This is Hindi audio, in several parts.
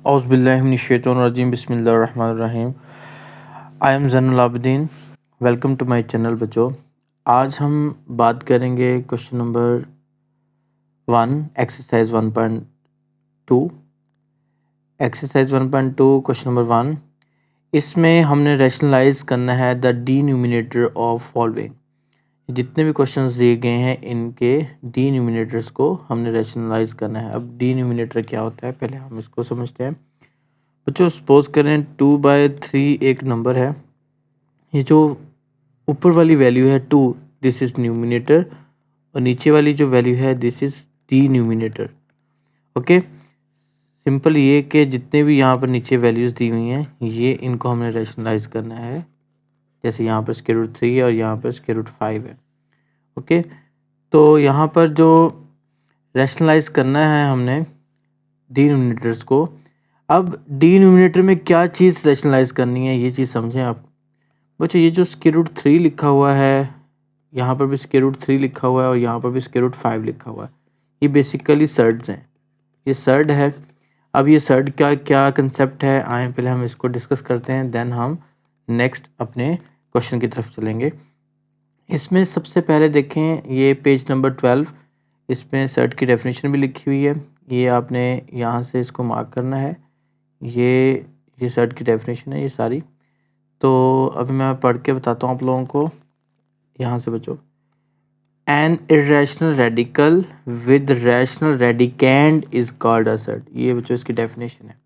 औज़ुबिल्लाहिमिनश्शैतानिर्रजीम बिस्मिल्लाहिर्रहमानिर्रहीम। I am Zainul Abideen. Welcome to my channel बच्चों। आज हम बात करेंगे question number 1 exercise 1.2। Exercise 1.2 question number 1। इसमें हमने रैशनलाइज करना है द डिनोमिनेटर ऑफ फॉलोइंग। जितने भी क्वेश्चंस दिए गए हैं इनके डिनोमिनेटर्स को हमने रैशनलाइज करना है। अब डिनोमिनेटर क्या होता है पहले हम इसको समझते हैं। बच्चों सपोज करें 2/3 एक नंबर है। ये जो ऊपर वाली वैल्यू है 2, दिस इज न्यूमिनेटर, और नीचे वाली जो वैल्यू है this is denominator. Okay, simple ये कि जितने भी यहाँ पर नीचे वैल्यूज़ दी हुई हैं ये इनको हमने रैशनलाइज करना है। जैसे यहाँ पर √3 है और यहाँ पर √5 है। ओके, तो यहाँ पर जो रैशनलाइज करना है हमने डिनोमिनेटर्स को। अब डिनोमिनेटर में क्या चीज़ रैशनलाइज करनी है ये चीज़ समझें आप बच्चों। ये जो √3 लिखा हुआ है, यहाँ पर भी √3 लिखा हुआ है और यहाँ पर भी √5 लिखा हुआ है, ये बेसिकली सर्ड्स हैं। ये सर्ड है। अब ये सर्ड का क्या कंसेप्ट है आए पहले हम इसको डिस्कस करते हैं, देन हम नेक्स्ट अपने क्वेश्चन की तरफ चलेंगे। इसमें सबसे पहले देखें ये पेज नंबर 12, इसमें सर्ड की डेफिनेशन भी लिखी हुई है। ये आपने यहाँ से इसको मार्क करना है। ये सर्ड की डेफिनेशन है ये सारी। तो अभी मैं पढ़ के बताता हूँ आप लोगों को यहाँ से बच्चों। An irrational radical with rational radicand is called a surd. ये बच्चों इसकी डेफिनेशन है।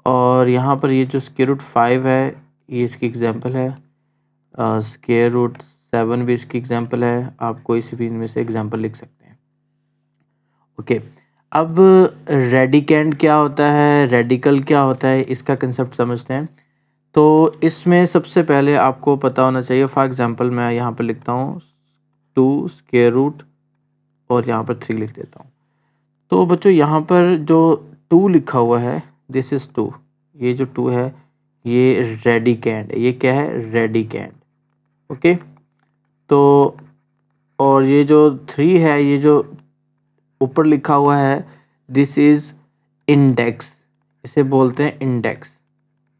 और यहाँ पर ये जो √5 है ये इसकी एग्जांपल है। √7 भी इसकी एग्जांपल है। आप कोई सी भी इनमें से एग्जांपल लिख सकते हैं। ओके, अब रेडिकेंड क्या होता है, रेडिकल क्या होता है, इसका कंसेप्ट समझते हैं। तो इसमें सबसे पहले आपको पता होना चाहिए। फॉर एग्जांपल मैं यहाँ पर लिखता हूँ 2 और यहाँ पर 3 लिख देता हूँ। तो बच्चों यहाँ पर जो 2 लिखा हुआ है दिस इज़ 2। ये जो 2 है ये रेडिकेंड है। ये क्या है, रेडिकेंड। ओके, तो और ये जो 3 है, ये जो ऊपर लिखा हुआ है दिस इज़ इंडेक्स। इसे बोलते हैं इंडेक्स।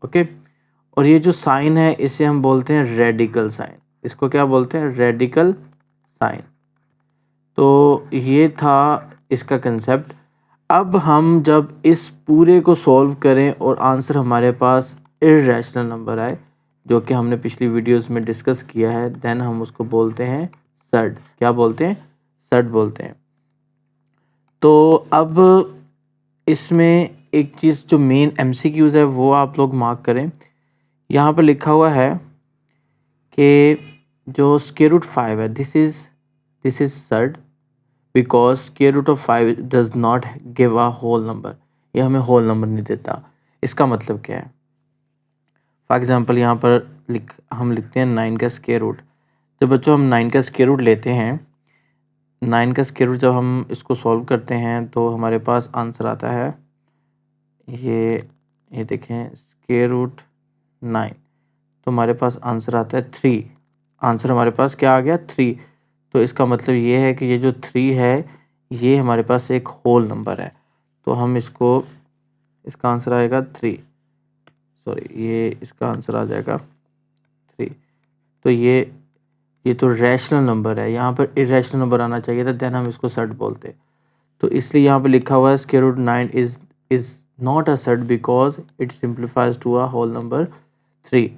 ओके, और ये जो साइन है इसे हम बोलते हैं रेडिकल साइन। इसको क्या बोलते हैं, रेडिकल साइन। तो ये था इसका कंसेप्ट। अब हम जब इस पूरे को सॉल्व करें और आंसर हमारे पास इर्रेशनल नंबर आए, जो कि हमने पिछली वीडियोस में डिस्कस किया है, देन हम उसको बोलते हैं सर्ड। क्या बोलते हैं, सर्ड बोलते हैं। तो अब इसमें एक चीज़ जो मेन MCQs है वो आप लोग मार्क करें। यहाँ पर लिखा हुआ है कि जो √5 है this is surd because √5 does not give a whole number. ये हमें होल नंबर नहीं देता। इसका मतलब क्या है, फॉर एग्जांपल यहाँ पर हम लिखते हैं 9 का स्क्वायर रूट। तो बच्चों हम 9 का स्क्वायर रूट लेते हैं। 9 का स्क्वायर रूट जब हम इसको सॉल्व करते हैं तो हमारे पास आंसर आता है ये देखें √9। तो हमारे पास आंसर आता है 3। आंसर हमारे पास क्या आ गया, 3। तो इसका मतलब ये है कि ये जो 3 है ये हमारे पास एक होल नंबर है। तो हम इसका आंसर आएगा 3। सॉरी, ये इसका आंसर आ जाएगा 3। तो ये तो रैशनल नंबर है। यहाँ पर इरेशनल नंबर आना चाहिए था, देन हम इसको सर्ड बोलते। तो इसलिए यहाँ पर लिखा हुआ है √9 is not a surd because it simplifies to a whole number 3।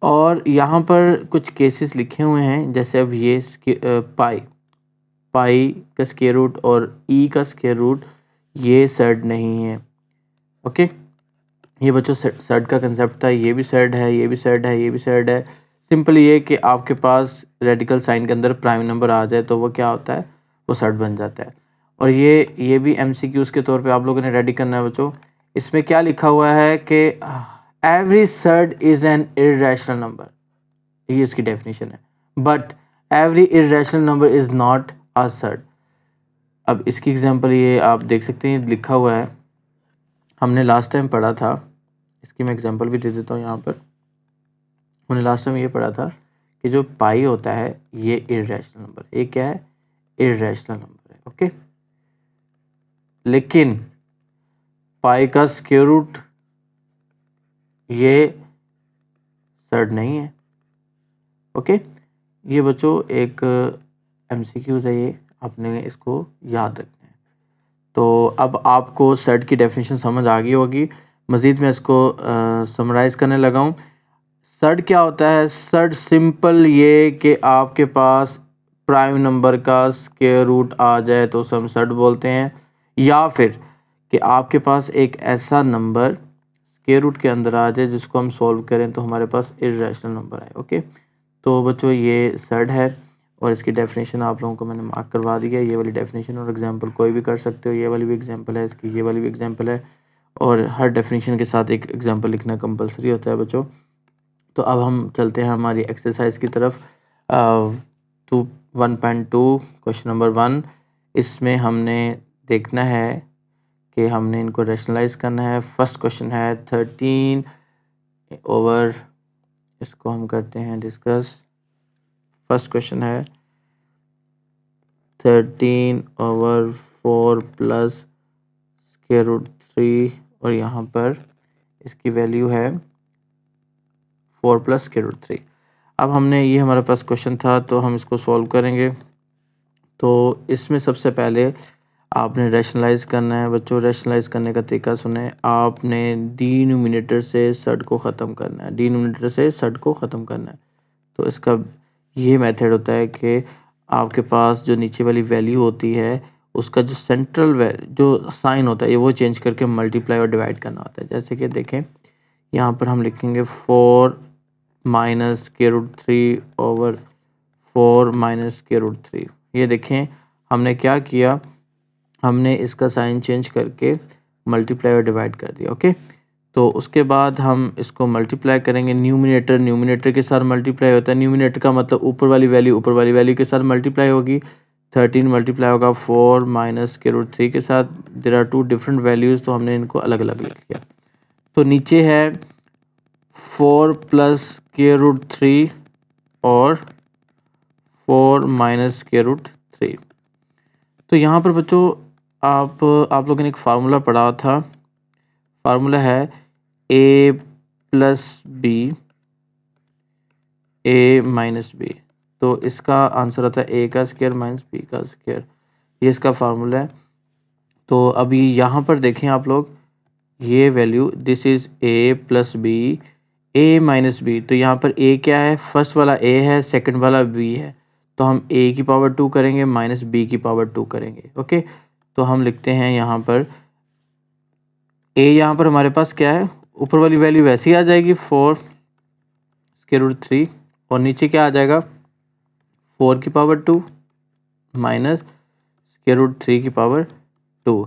और यहाँ पर कुछ केसेस लिखे हुए हैं, जैसे अब ये पाई का स्क्वायर रूट और ई का स्क्वायर रूट ये सर्ड नहीं है। ओके, ये बच्चों सर्ड का कंसेप्ट था। ये भी सर्ड है, ये भी सर्ड है, ये भी सर्ड है। सिंपल ये कि आपके पास रेडिकल साइन के अंदर प्राइम नंबर आ जाए तो वो क्या होता है, वो सर्ड बन जाता है। और ये भी MCQs के तौर पे आप लोगों ने रेडी करना है बच्चों। इसमें क्या लिखा हुआ है कि every surd is an irrational number, ये इसकी डेफिनेशन है। But every irrational number is not a surd. अब इसकी एग्जांपल ये आप देख सकते हैं, लिखा हुआ है, हमने लास्ट टाइम पढ़ा था। इसकी मैं एग्जांपल भी दे देता हूँ यहाँ पर। हमने लास्ट टाइम ये पढ़ा था कि जो पाई होता है ये इर्रेशनल नंबर, ये क्या है, इर्रेशनल नंबर है। ओके, लेकिन पाई का स्क्वायर रूट ये सर्ड नहीं है। ओके, ये बच्चों एक MCQs है, ये आपने इसको याद रखना है। तो अब आपको सर्ड की डेफिनेशन समझ आ गई होगी। मज़ीद मैं इसको समराइज़ करने लगा हूँ। सर्ड क्या होता है? सर्ड सिंपल ये कि आपके पास प्राइम नंबर का स्क्वायर रूट आ जाए तो उसे हम सर्ड बोलते हैं, या फिर कि आपके पास एक ऐसा नंबर स्क्वायर रूट के अंदर आ जाए जिसको हम सॉल्व करें तो हमारे पास इर्रेशनल नंबर आए। ओके, तो बच्चों ये सर्ड है और इसकी डेफिनेशन आप लोगों को मैंने मार्क करवा दी है। ये वाली डेफिनेशन और एग्जांपल कोई भी कर सकते हो। ये वाली भी एग्जांपल है इसकी, ये वाली भी एग्जांपल है, और हर डेफिनेशन के साथ एक एग्जांपल लिखना कंपलसरी होता है बच्चों। तो अब हम चलते हैं हमारी एक्सरसाइज की तरफ। 1.2 क्वेश्चन नंबर 1, इसमें हमने देखना है कि हमने इनको रैशनलाइज करना है। फर्स्ट क्वेश्चन है 13 ओवर, इसको हम करते हैं डिस्कस। फर्स्ट क्वेश्चन है 13 ओवर 4 प्लस स्क्वायर रूट 3, और यहाँ पर इसकी वैल्यू है 4 प्लस स्क्वायर रूट 3। अब हमने ये हमारे पास क्वेश्चन था तो हम इसको सॉल्व करेंगे। तो इसमें सबसे पहले आपने रैशनलाइज करना है बच्चों। रैशनलाइज करने का तरीका सुने, आपने डिनोमिनेटर से सर्ड को ख़त्म करना है, डिनोमिनेटर से सर्ड को ख़त्म करना है। तो इसका ये मेथड होता है कि आपके पास जो नीचे वाली वैल्यू होती है उसका जो सेंट्रल जो साइन होता है ये वो चेंज करके मल्टीप्लाई और डिवाइड करना होता है। जैसे कि देखें यहाँ पर हम लिखेंगे 4 minus square root 3 over 4 minus square root 3। ये देखें हमने क्या किया, हमने इसका साइन चेंज करके मल्टीप्लाई और डिवाइड कर दिया। ओके, तो उसके बाद हम इसको मल्टीप्लाई करेंगे। न्यूमिनेटर के साथ मल्टीप्लाई होता है। न्यूमिनेटर का मतलब ऊपर वाली वैल्यू के साथ मल्टीप्लाई होगी। 13 मल्टीप्लाई होगा 4 माइनस स्क्वायर रूट 3 के साथ। There are two different values, तो हमने इनको अलग अलग लिख लिया। तो नीचे है 4 प्लस स्क्वायर रूट 3 और 4 माइनस स्क्वायर रूट 3। तो यहाँ पर बच्चों आप लोगों ने एक फार्मूला पढ़ा था। फार्मूला है a plus B a minus B. तो इसका आंसर होता है a का स्क्वायर माइनस b का स्क्वायर, ये इसका फार्मूला है। तो अभी यहाँ पर देखें आप लोग, ये value this is a plus B a minus B. तो यहाँ पर a क्या है? फर्स्ट वाला a है, सेकंड वाला b है। तो हम a की पावर 2 करेंगे माइनस b की पावर 2 करेंगे। ओके, तो हम लिखते हैं यहाँ पर a, यहाँ पर हमारे पास क्या है, ऊपर वाली वैल्यू वैसे ही आ जाएगी 4 स्क्वायर रूट 3, और नीचे क्या आ जाएगा 4 की पावर 2 माइनस स्क्वायर रूट 3 की पावर 2।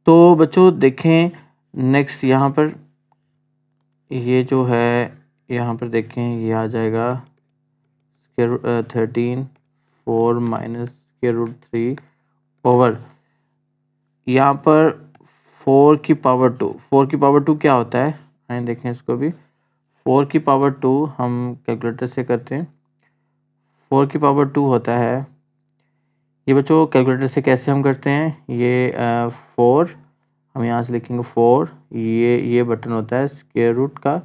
तो बच्चों देखें नेक्स्ट यहाँ पर ये जो है, यहाँ पर देखें ये आ जाएगा square 13 4 minus square root 3 over यहाँ पर 4 की पावर 2। 4 की पावर 2 क्या होता है, आइए देखें इसको भी। 4 की पावर 2 हम कैलकुलेटर से करते हैं। 4 की पावर 2 होता है, ये बच्चों कैलकुलेटर से कैसे हम करते हैं, ये 4 हम यहाँ से लिखेंगे 4, ये बटन होता है स्क्वायर रूट का,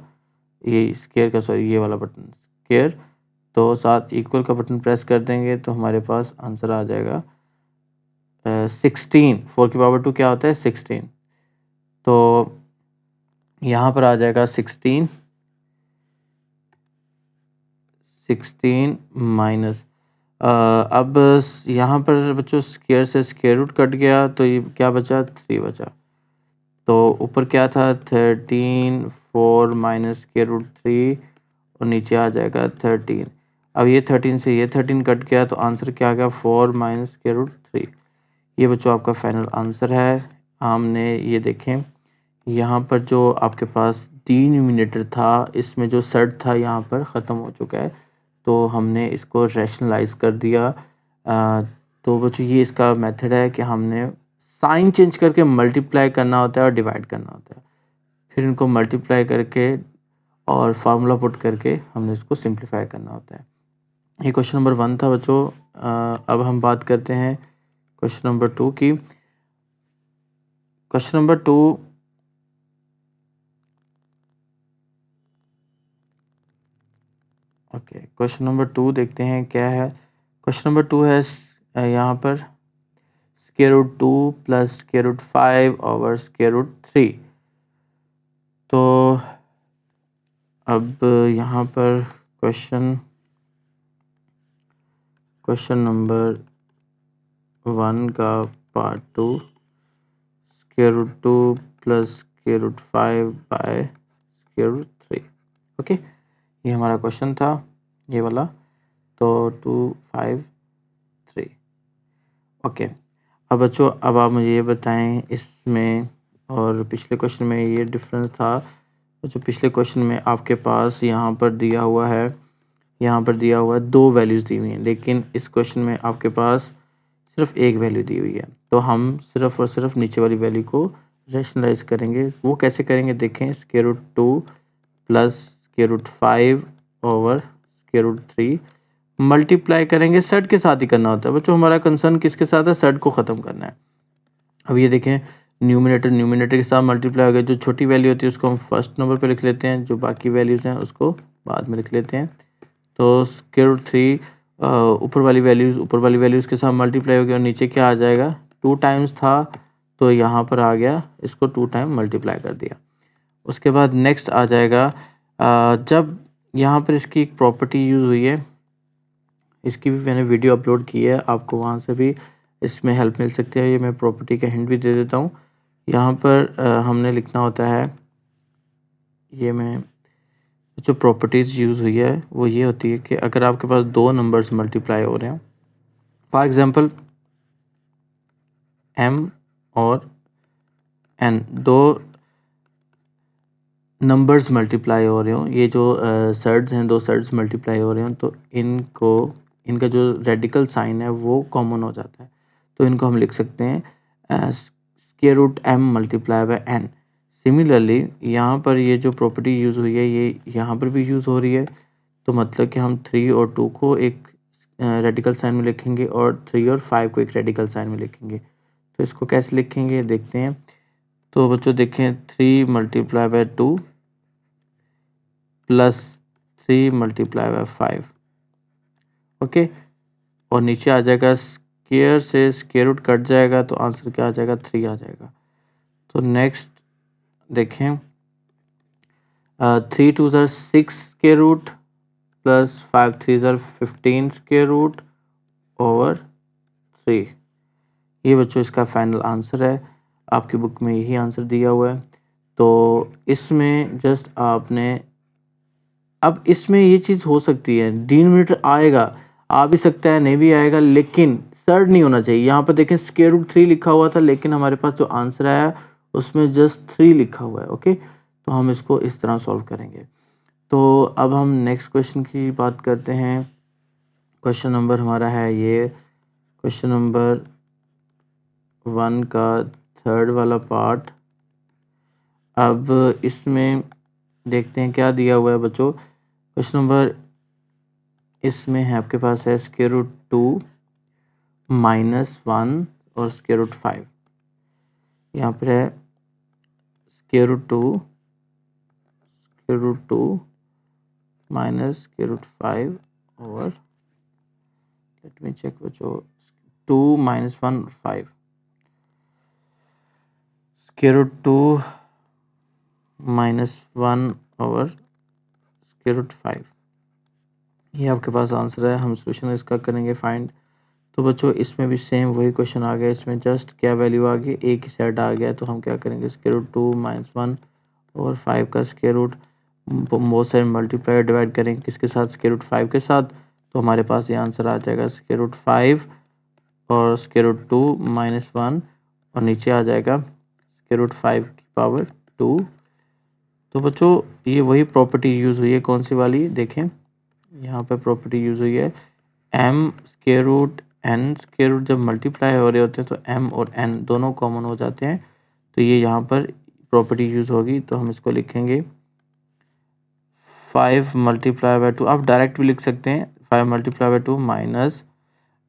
ये स्क्वायर का सॉरी ये वाला बटन स्क्वायर, तो साथ इक्वल का बटन प्रेस कर देंगे तो हमारे पास आंसर आ जाएगा 16। 4 की पावर 2 क्या होता है 16, तो यहाँ पर आ जाएगा 16 माइनस अब यहाँ पर बच्चों स्क्वायर से स्क्वायर रूट कट गया तो ये क्या बचा 3 बचा। तो ऊपर क्या था 13 4 माइनस स्क्वायर रूट 3 और नीचे आ जाएगा 13। अब ये 13 से ये 13 कट गया तो आंसर क्या आ गया 4 माइनस स्क्वायर रूट 3। ये बच्चों आपका फाइनल आंसर है। हमने ये देखें यहाँ पर जो आपके पास डिनोमिनेटर था इसमें जो सर्ड था यहाँ पर ख़त्म हो चुका है, तो हमने इसको रैशनलाइज कर दिया। तो बच्चों ये इसका मेथड है कि हमने साइन चेंज करके मल्टीप्लाई करना होता है और डिवाइड करना होता है, फिर इनको मल्टीप्लाई करके और फार्मूला पुट करके हमने इसको सिंप्लीफाई करना होता है। ये क्वेश्चन नंबर 1 था बच्चों। अब हम बात करते हैं क्वेश्चन नंबर 2 की। Question number 2 okay, question number 2 देखते हैं क्या है। क्वेश्चन नंबर 2 है यहाँ पर square root 2 plus square root 5 over square root 3। तो अब यहाँ पर क्वेश्चन नंबर 1 का part 2 square root 2 plus square root 5 by square root 3। Okay, ये हमारा क्वेश्चन था, ये वाला। तो 2 5 3। ओके, अब बच्चों अब आप मुझे ये बताएं इसमें और पिछले क्वेश्चन में ये डिफरेंस था। जो पिछले क्वेश्चन में आपके पास यहाँ पर दिया हुआ है, यहाँ पर दिया हुआ है 2 वैल्यूज़ दी हुई हैं, लेकिन इस क्वेश्चन में आपके पास सिर्फ एक वैल्यू दी हुई है। तो हम सिर्फ और सिर्फ नीचे वाली वैल्यू को रैशनलाइज करेंगे। वो कैसे करेंगे देखें। Square root 2 plus square root 5 over square root 3 multiply करेंगे। सेट के साथ ही करना होता है बच्चों, हमारा कंसर्न किसके साथ है, सेट को ख़त्म करना है। अब ये देखें, न्यूमिनेटर के साथ मल्टीप्लाई हो गया। जो छोटी वैल्यू होती है उसको हम फर्स्ट नंबर पे लिख लेते हैं, जो बाकी वैल्यूज़ हैं उसको बाद में लिख लेते हैं। तो स्क्वायर रूट 3 ऊपर वाली वैल्यूज़ के साथ मल्टीप्लाई हो गया और नीचे क्या आ जाएगा, 2 टाइम्स था तो यहाँ पर आ गया, इसको 2 टाइम मल्टीप्लाई कर दिया। उसके बाद नेक्स्ट आ जाएगा, जब यहाँ पर इसकी एक प्रॉपर्टी यूज़ हुई है, इसकी भी मैंने वीडियो अपलोड की है, आपको वहाँ से भी इसमें हेल्प मिल सकती है। ये मैं प्रॉपर्टी का हिंट भी दे देता हूँ। यहाँ पर हमने लिखना होता है, ये मैं जो प्रॉपर्टीज़ यूज़ हुई है वो ये होती है कि अगर आपके पास 2 नंबर्स मल्टीप्लाई हो रहे हैं, फॉर एग्जांपल m और n, 2 नंबर्स मल्टीप्लाई हो रहे हो, ये जो सर्ड्स हैं, 2 सर्ड्स मल्टीप्लाई हो रहे हो, तो इनका जो रेडिकल साइन है वो कॉमन हो जाता है। तो इनको हम लिख सकते हैं square root m multiply by n। Similarly यहाँ पर ये जो प्रॉपर्टी यूज़ हुई है ये यहाँ पर भी यूज़ हो रही है। तो मतलब कि हम 3 और 2 को एक रेडिकल साइन में लिखेंगे और 3 और 5 को एक रेडिकल साइन में लिखेंगे। तो इसको कैसे लिखेंगे देखते हैं। तो बच्चों देखें, 3 multiply by 2 plus 3 multiply by 5। Okay, और नीचे आ जाएगा स्क्वायर से स्क्वायर रूट कट जाएगा तो आंसर क्या आ जाएगा, 3 आ जाएगा। तो नेक्स्ट देखें, 3 2 ज़र 6 स्क्वायर रूट प्लस 5 3 ज़र 15 स्क्वायर रूट ओवर 3। ये बच्चों इसका फाइनल आंसर है। आपकी बुक में यही आंसर दिया हुआ है। तो इसमें जस्ट आपने, अब इसमें ये चीज़ हो सकती है, डिनोमिनेटर आएगा, आ भी सकता है नहीं भी आएगा, लेकिन सर्ड नहीं होना चाहिए। यहाँ पर देखें स्क्वायर रूट 3 लिखा हुआ था, लेकिन हमारे पास जो आंसर आया उसमें जस्ट 3 लिखा हुआ है। ओके, तो हम इसको इस तरह सॉल्व करेंगे। तो अब हम नेक्स्ट क्वेश्चन की बात करते हैं। क्वेश्चन नंबर हमारा है ये, क्वेश्चन नंबर 1 का थर्ड वाला पार्ट। अब इसमें देखते हैं क्या दिया हुआ है बच्चों। क्वेश्चन नंबर इसमें है आपके पास है स्क्वायर रूट 2 -1 और स्क्वायर रूट 5। यहाँ पर है square root 2 minus square root 5 over, let me check बच्चों, 2 -1 5, square root 2 -1 over square root 5। ये आपके पास आंसर है। हम सोल्यूशन इसका करेंगे फाइंड। तो बच्चों इसमें भी सेम वही क्वेश्चन आ गया। इसमें जस्ट क्या वैल्यू आ गई, एक ही सेट आ गया। तो हम क्या करेंगे, स्क्वायर रूट 2 -1 और 5 का स्क्वायर रूट बहुत सारे मल्टीप्लाई डिवाइड करेंगे किसके साथ, स्क्वायर रूट 5 के साथ। तो हमारे पास ये आंसर आ जाएगा स्क्वायर रूट 5 और स्क्वायर रूट 2 -1 और नीचे आ जाएगा स्क्वायर रूट 5 की पावर 2। तो बच्चों ये वही प्रॉपर्टी यूज़ हुई है, कौन सी वाली देखें, यहाँ पर प्रॉपर्टी यूज़ हुई है m square root n square root जब मल्टीप्लाई हो रहे होते हैं तो m और n दोनों कॉमन हो जाते हैं। तो ये यहाँ पर प्रॉपर्टी यूज़ होगी। तो हम इसको लिखेंगे 5 मल्टीप्लाई बाय 2, आप डायरेक्ट भी लिख सकते हैं 5 मल्टीप्लाई बाय 2 माइनस,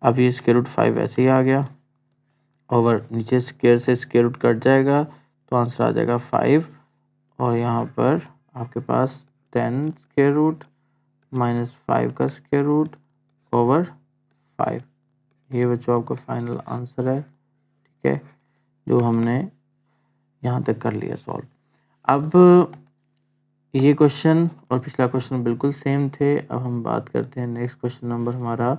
अब ये स्क्वायर रूट 5 ऐसे ही आ गया, ओवर नीचे स्क्वायर से स्क्वायर रूट कट जाएगा तो आंसर आ जाएगा 5। और यहाँ पर आपके पास 10 स्क्वायर रूट -5 का स्क्वायर रूट ओवर 5। ये बच्चों आपका फाइनल आंसर है, ठीक है, जो हमने यहाँ तक कर लिया सॉल्व। अब ये क्वेश्चन और पिछला क्वेश्चन बिल्कुल सेम थे। अब हम बात करते हैं नेक्स्ट क्वेश्चन नंबर हमारा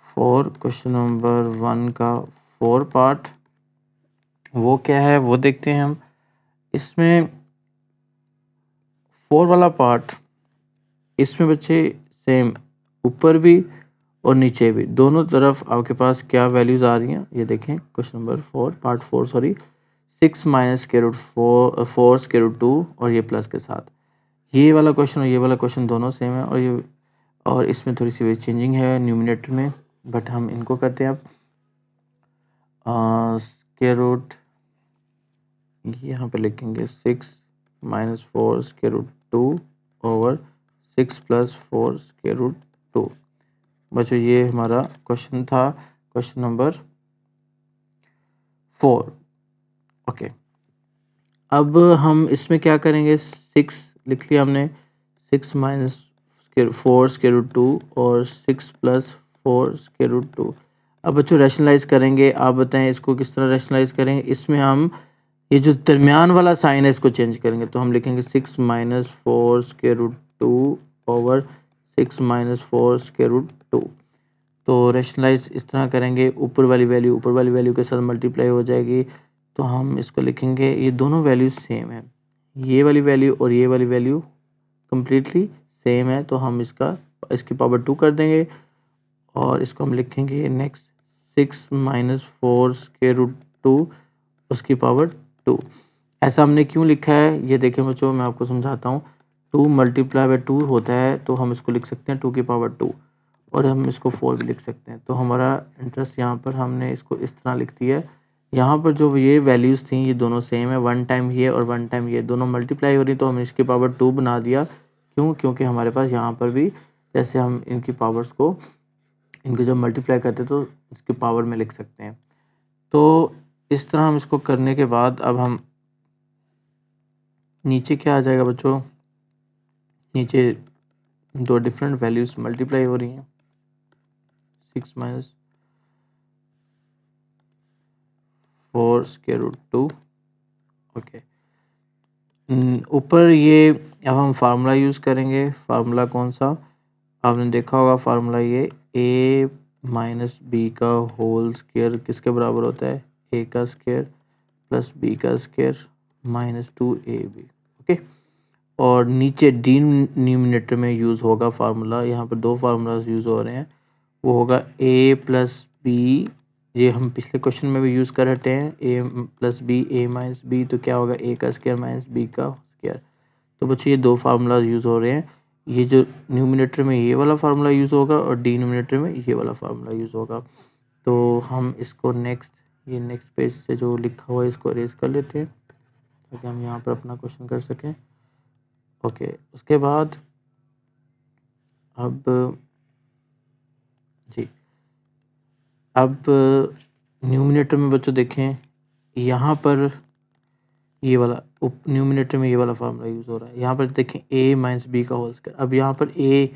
4, क्वेश्चन नंबर 1 का 4 पार्ट। वो क्या है वो देखते हैं हम। इसमें 4 वाला पार्ट, इसमें बच्चे सेम ऊपर भी और नीचे भी दोनों तरफ आपके पास क्या वैल्यूज़ आ रही हैं, ये देखें। Question number 4 part 4 sorry 6 minus square root 4 square root 2 और ये प्लस के साथ। ये वाला क्वेश्चन और ये वाला क्वेश्चन दोनों सेम है और इसमें थोड़ी सी चेंजिंग है न्यूमिनेटर में, बट हम इनको करते हैं अब। स्क्वायर रूट यहाँ पे लिखेंगे 6 minus 4 square root 2 over 6 plus 4 square root 2। बच्चों ये हमारा क्वेश्चन था, क्वेश्चन नंबर 4। ओके, अब हम इसमें क्या करेंगे, 6 लिख लिया हमने, 6 माइनस 4 स्क्वायर रूट 2 और 6 प्लस 4 स्क्वायर रूट 2। अब बच्चों रैशनलाइज करेंगे, आप बताएं इसको किस तरह रैशनलाइज करेंगे। इसमें हम ये जो दरमियान वाला साइन है इसको चेंज करेंगे, तो हम लिखेंगे 6 minus 4 square root 2 over 6 minus 4 square root 2। तो रैशनलाइज इस तरह करेंगे, ऊपर वाली वैल्यू के साथ मल्टीप्लाई हो जाएगी, तो हम इसको लिखेंगे, ये दोनों वैल्यूज सेम है, ये वाली वैल्यू और ये वाली वैल्यू कम्प्लीटली सेम है, तो हम इसकी पावर 2 कर देंगे और इसको हम लिखेंगे नेक्स्ट 6 माइनस 4 स्क्वायर रूट 2 उसकी पावर 2। ऐसा हमने क्यों लिखा है ये देखें बच्चों, मैं आपको समझाता हूँ। 2 मल्टीप्लाई बाय 2 होता है, तो हम इसको लिख सकते हैं 2 की पावर 2 और हम इसको 4 भी लिख सकते हैं। तो हमारा इंटरेस्ट यहाँ पर हमने इसको इस तरह लिख दिया है। यहाँ पर जो ये वैल्यूज़ थी ये दोनों सेम है, 1 टाइम ये और 1 टाइम ये दोनों मल्टीप्लाई हो रही, तो हम इसकी पावर 2 बना दिया। क्यों? क्योंकि हमारे पास यहाँ पर भी जैसे हम इनकी पावर्स को इनको जब मल्टीप्लाई करते तो इसकी पावर में लिख सकते हैं। तो इस तरह हम इसको करने के बाद अब हम नीचे क्या आ जाएगा बच्चों, नीचे दो डिफरेंट वैल्यूज मल्टीप्लाई हो रही हैं, 6 माइनस 4 स्क्वायर रूट 2। ओके, ऊपर ये अब हम फार्मूला यूज़ करेंगे। फार्मूला कौन सा, आपने देखा होगा फार्मूला, ये a माइनस बी का होल स्क्वायर किसके बराबर होता है, a का स्क्वायर प्लस b का स्क्वायर माइनस 2ab। ओके, और नीचे डिनोमिनेटर में यूज़ होगा फार्मूला, यहाँ पर दो फार्मूलाज यूज़ हो रहे हैं, वो होगा a प्लस बी, ये हम पिछले क्वेश्चन में भी यूज़ कर हटे हैं, a plus B a minus B, तो क्या होगा a का स्क्वायर माइनस b का स्क्वायर। तो बच्चों ये दो फार्मूलाज यूज़ हो रहे हैं, ये जो न्यूमिनेटर में ये वाला फार्मूला यूज़ होगा और डिनोमिनेटर में ये वाला फार्मूला यूज़ होगा। तो हम इसको ये नेक्स्ट पेज से जो लिखा हुआ है इसको अरेज कर लेते हैं ताकि हम यहाँ पर अपना क्वेश्चन कर सकें। ओके, उसके बाद अब जी, अब न्यूमिनेटर में बच्चों देखें, यहाँ पर ये वाला न्यूमिनेटर में ये वाला फार्मूला यूज़ हो रहा है। यहाँ पर देखें a माइनस बी का होल स्क्वायर, अब यहाँ पर a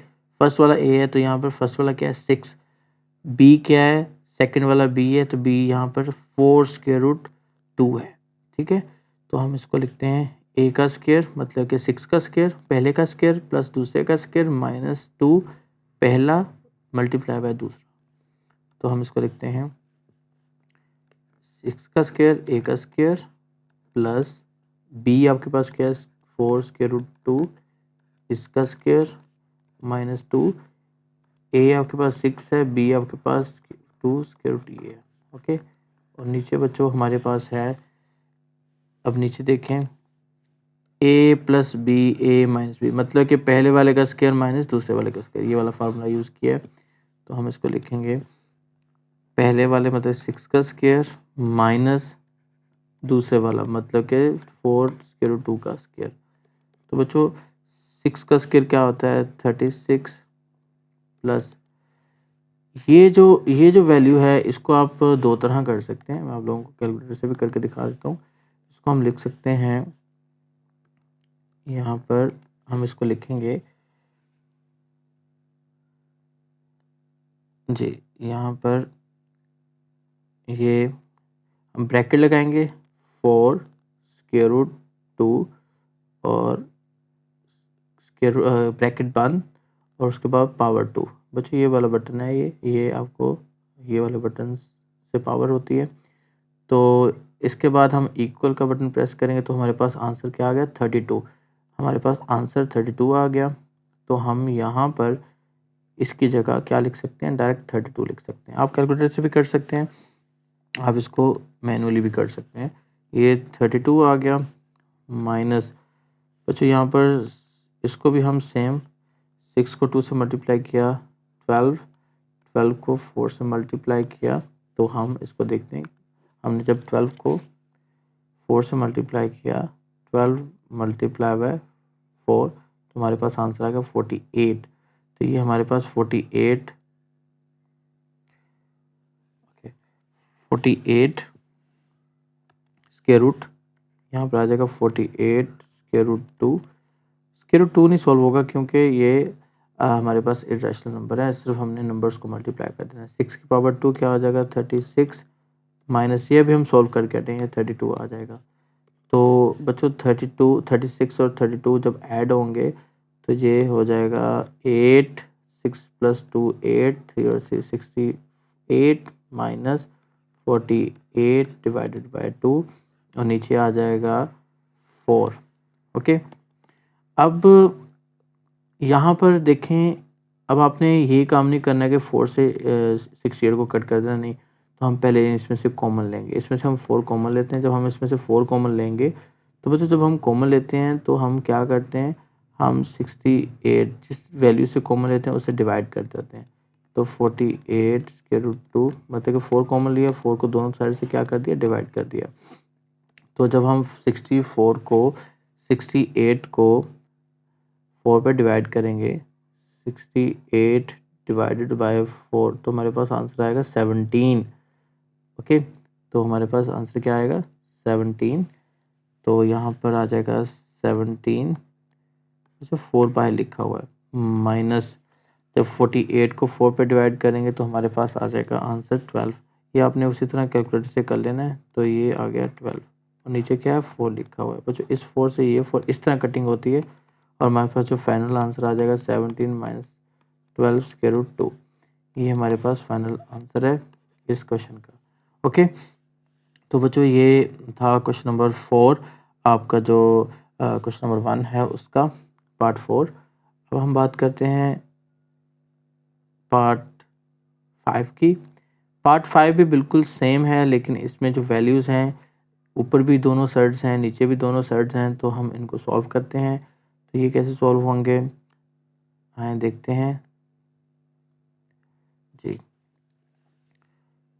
फर्स्ट वाला a है, तो यहाँ पर फर्स्ट वाला क्या है 6, b क्या है सेकंड वाला b है, तो b यहाँ पर 4 स्क्वायर रूट 2 है, ठीक है। तो हम इसको लिखते हैं a का स्क्वायर मतलब कि 6 का स्क्वायर पहले का स्क्वायर प्लस दूसरे का स्क्वायर माइनस 2 पहला मल्टीप्लाई बाय दूसरा। तो हम इसको लिखते हैं 6 का स्क्वायर a का स्क्वायर प्लस b आपके पास क्या है 4 स्क्वायर रूट 2 इसका स्क्वायर माइनस 2, a आपके पास 6 है, b आपके पास 2 स्क्वायर रूट ये है। ओके, और नीचे बच्चों हमारे पास है, अब नीचे देखें a plus B a minus B, मतलब कि पहले वाले का स्क्वायर माइनस दूसरे वाले का स्क्वायर, ये वाला फार्मूला यूज़ किया है। तो हम इसको लिखेंगे पहले वाले मतलब 6 का स्क्वायर माइनस दूसरे वाला मतलब कि 4 स्क्वायर रूट 2 का स्क्वायर। तो बच्चों 6 का स्क्वायर क्या होता है 36 प्लस ये जो वैल्यू है इसको आप दो तरह कर सकते हैं, मैं आप लोगों को कैलकुलेटर से भी करके दिखा देता हूँ। इसको हम लिख सकते हैं, यहाँ पर हम इसको लिखेंगे जी, यहाँ पर ये हम ब्रैकेट लगाएंगे 4 स्क्वायर रूट 2 और ब्रैकेट बंद और उसके बाद पावर 2। बच्चों ये वाला बटन है, ये आपको ये वाले बटन से पावर होती है। तो इसके बाद हम इक्वल का बटन प्रेस करेंगे तो हमारे पास आंसर क्या आ गया 32। हमारे पास आंसर 32 आ गया। तो हम यहाँ पर इसकी जगह क्या लिख सकते हैं, डायरेक्ट 32 लिख सकते हैं। आप कैलकुलेटर से भी कर सकते हैं, आप इसको मैनुअली भी कर सकते हैं। ये 32 आ गया माइनस, बच्चों यहाँ पर इसको भी हम सेम 6 को 2 से मल्टीप्लाई किया, 12 को 4 से मल्टीप्लाई किया। तो हम इसको देखते हैं, हमने जब 12 को 4 से मल्टीप्लाई किया, 12 मल्टीप्लाई बाय 4, तो हमारे पास आंसर आ गया 48। तो ये हमारे पास 48 स्क्वायर रूट, यहाँ पर आ जाएगा 48 स्क्वायर रूट 2। स्क्वायर रूट 2 नहीं सॉल्व होगा क्योंकि ये हमारे पास इरेशनल नंबर है, सिर्फ हमने नंबर्स को मल्टीप्लाई कर देना है। 6 की पावर 2 क्या हो जाएगा 36 माइनस ये भी हम सॉल्व करके हटेंगे 32 आ जाएगा। तो बच्चों 32 36 और 32 जब ऐड होंगे तो ये हो जाएगा 8, 6 प्लस 2 8, 3 और 6 68 माइनस 48 डिवाइडेड बाय 2 और नीचे आ जाएगा 4। ओके, अब यहाँ पर देखें, अब आपने ये काम नहीं करना है कि 4 से 68 को कट कर देना, नहीं। तो हम पहले इसमें से कॉमन लेंगे, इसमें से हम 4 कॉमन लेते हैं। जब हम इसमें से 4 कॉमन लेंगे तो बच्चों जब हम कॉमन लेते हैं तो हम क्या करते हैं, हम 68 जिस वैल्यू से कॉमन लेते हैं उससे डिवाइड कर देते हैं। तो 48 के रूट 2 मतलब कि 4 कॉमन लिया, 4 को दोनों साइड से क्या कर दिया, डिवाइड कर दिया। तो जब हम 68 को 4 पे डिवाइड करेंगे, 68 डिवाइडेड बाय 4, तो हमारे पास आंसर आएगा 17। ओके, तो हमारे पास आंसर क्या आएगा 17। तो यहाँ पर आ जाएगा 17, अच्छा 4 बाय लिखा हुआ है, माइनस जब 48 को 4 पे डिवाइड करेंगे तो हमारे पास आ जाएगा आंसर 12। ये आपने उसी तरह कैलकुलेटर से कर लेना है। तो ये आ गया 12 और नीचे क्या है 4 लिखा हुआ है। बच्चों इस 4 से ये 4 इस तरह कटिंग होती है और हमारे पास जो फाइनल आंसर आ जाएगा 17 माइनस 12 स्क्वायर रूट 2। ये हमारे पास फाइनल आंसर है इस क्वेश्चन का। ओके, तो बच्चों ये था क्वेश्चन नंबर 4, आपका जो क्वेश्चन नंबर 1 है उसका पार्ट 4। अब हम बात करते हैं पार्ट 5 की। पार्ट 5 भी बिल्कुल सेम है, लेकिन इसमें जो वैल्यूज़ हैं, ऊपर भी दोनों साइड्स हैं, नीचे भी दोनों साइड्स हैं। तो हम इनको सॉल्व करते हैं। तो ये कैसे सॉल्व होंगे, आए देखते हैं जी।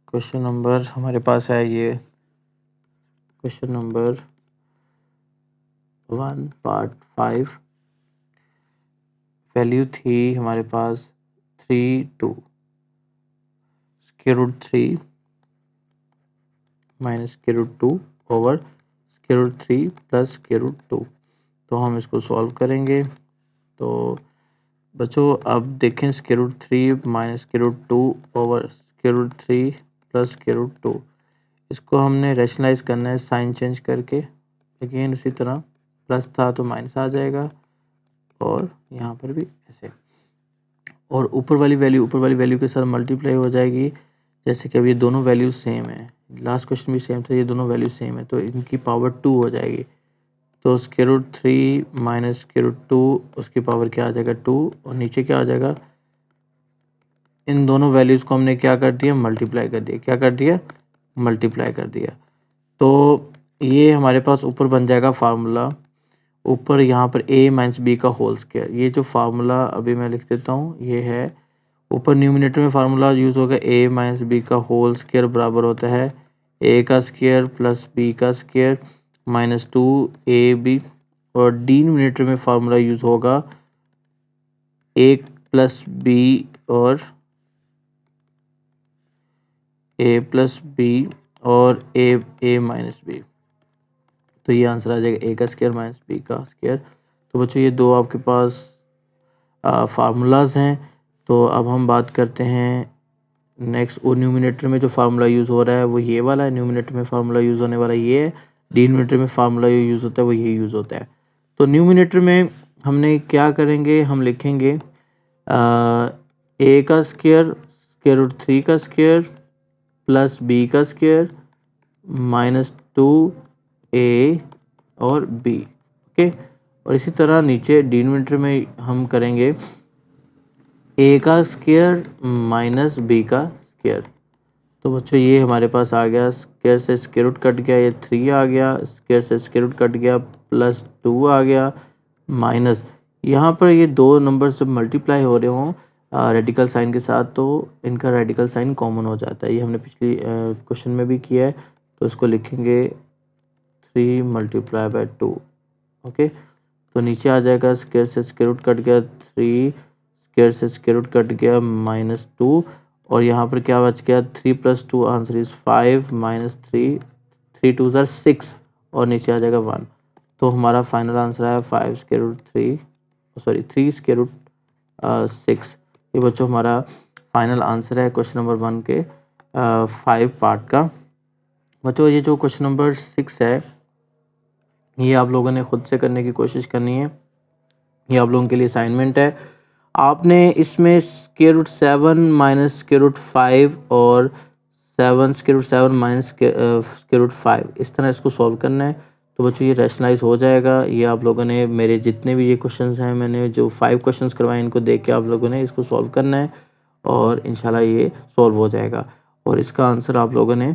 क्वेश्चन नंबर हमारे पास है ये क्वेश्चन नंबर 1 पार्ट 5। वैल्यू थी हमारे पास 3 2 square root 3 minus square root 2 over square root 3 plus square root 2। तो हम इसको सॉल्व करेंगे। तो बच्चों अब देखें, square root 3 minus square root 2 over square root 3 plus square root 2, इसको हमने रैशनलाइज करना है साइन चेंज करके। अगेन उसी तरह प्लस था तो माइनस आ जाएगा और यहाँ पर भी ऐसे, और ऊपर वाली वैल्यू के साथ मल्टीप्लाई हो जाएगी। जैसे कि अब ये दोनों वैल्यू सेम है, लास्ट क्वेश्चन भी सेम था, ये दोनों वैल्यू सेम है तो इनकी पावर 2 हो जाएगी। तो square root 3 minus square root 2, उसकी पावर क्या आ जाएगा 2 और नीचे क्या आ जाएगा, इन दोनों वैल्यूज़ को हमने क्या कर दिया, मल्टीप्लाई कर दिया। क्या कर दिया, मल्टीप्लाई कर दिया। तो ये हमारे पास ऊपर बन जाएगा फार्मूला, ऊपर यहाँ पर a माइनस बी का होल स्क्वायर। ये जो फार्मूला अभी मैं लिख देता हूँ, ये है ऊपर न्यूमिनेटर में फार्मूला यूज़ होगा a माइनस बी का होल स्क्वायर बराबर होता है a का स्क्वायर प्लस b का स्क्वायर माइनस 2ab, और डिनोमिनेटर में फार्मूला यूज़ होगा a प्लस b और a प्लस b और a माइनस b। तो ये आंसर आ जाएगा a का स्क्वायर माइनस b का स्क्वायर। तो बच्चों ये दो आपके पास फार्मूलाज हैं। तो अब हम बात करते हैं नेक्स्ट वो न्यूमिनेटर में जो फार्मूला यूज़ हो रहा है वो ये वाला है, न्यूमिनेटर में फार्मूला यूज़ होने वाला ये है, डिनोमिनेटर में फार्मूला यूज़ होता है वो ये यूज़ होता है। तो न्यूमिनेटर में हमने क्या करेंगे, हम लिखेंगे ए का स्क्वायर रूट 3 का स्क्वायर प्लस बी का स्क्वायर माइनस 2a और b, ओके। और इसी तरह नीचे डिनोमिनेटर में हम करेंगे a का स्क्वायर माइनस b का स्क्वायर। तो बच्चों ये हमारे पास आ गया, स्क्वायर से स्क्वायर रूट कट गया, ये 3 आ गया, स्क्वायर से स्क्वायर रूट कट गया, प्लस 2 आ गया, माइनस यहाँ पर ये दो नंबर्स जब मल्टीप्लाई हो रहे हों रेडिकल साइन के साथ तो इनका रेडिकल साइन कॉमन हो जाता है। ये हमने पिछली क्वेश्चन में भी किया है, तो इसको लिखेंगे 3 मल्टीप्लाई बाय 2, ओके। तो नीचे आ जाएगा स्क्वायर से स्क्वायर रूट कट गया 3, स्क्वायर से स्क्वायर रूट कट गया माइनस 2, और यहाँ पर क्या बच गया 3 + 2 आंसर इज 5 माइनस 3, 3 2 ज़ार 6 और नीचे आ जाएगा 1। तो हमारा फाइनल आंसर है 5 square root 3 sorry 3 square root 6। ये बच्चों हमारा फाइनल आंसर है क्वेश्चन नंबर 1 के 5 पार्ट का। बच्चों ये जो क्वेश्चन नंबर 6 है ये आप लोगों ने खुद से करने की कोशिश करनी है, ये आप लोगों के लिए असाइनमेंट है। आपने इसमें square root 7 minus square root 5 और 7 square root 7 minus square root 5 इस तरह इसको सॉल्व करना है। तो बच्चों ये रैशनलाइज हो जाएगा। ये आप लोगों ने मेरे जितने भी ये क्वेश्चंस हैं, मैंने जो 5 क्वेश्चंस करवाए इनको देख के आप लोगों ने इसको सॉल्व करना है और इंशाल्लाह ये सॉल्व हो जाएगा। और इसका आंसर आप लोगों ने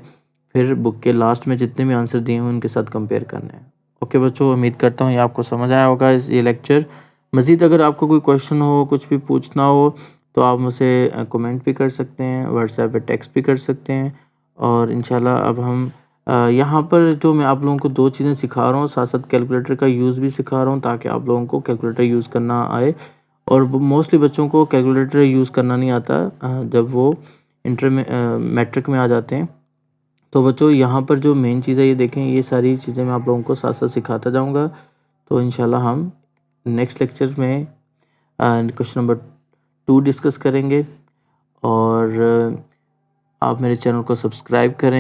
फिर बुक के लास्ट में जितने भी आंसर दिए हैं उनके साथ कंपेयर करना है। ओके बच्चों, उम्मीद करता हूँ ये आपको समझ आया होगा ये लेक्चर। मज़ीद अगर आपको कोई क्वेश्चन हो, कुछ भी पूछना हो तो आप मुझसे कमेंट भी कर सकते हैं, व्हाट्सएप पे टेक्स्ट भी कर सकते हैं। और इंशाल्लाह अब हम यहाँ पर जो मैं आप लोगों को 2 चीज़ें सिखा रहा हूँ, साथ साथ कैलकुलेटर का यूज़ भी सिखा रहा हूँ ताकि आप लोगों को कैलकुलेटर यूज़ करना आए। और मोस्टली बच्चों को कैलकुलेटर यूज़ करना नहीं आता जब वो इंटर में मैट्रिक में आ जाते हैं। तो बच्चों यहाँ पर जो मेन चीज़ है ये देखें, ये सारी चीज़ें मैं आप लोगों को साथ साथ सिखाता जाऊँगा। तो इंशाल्लाह हम नेक्स्ट लेक्चर में क्वेश्चन नंबर 2 डिस्कस करेंगे। और आप मेरे चैनल को सब्सक्राइब करें।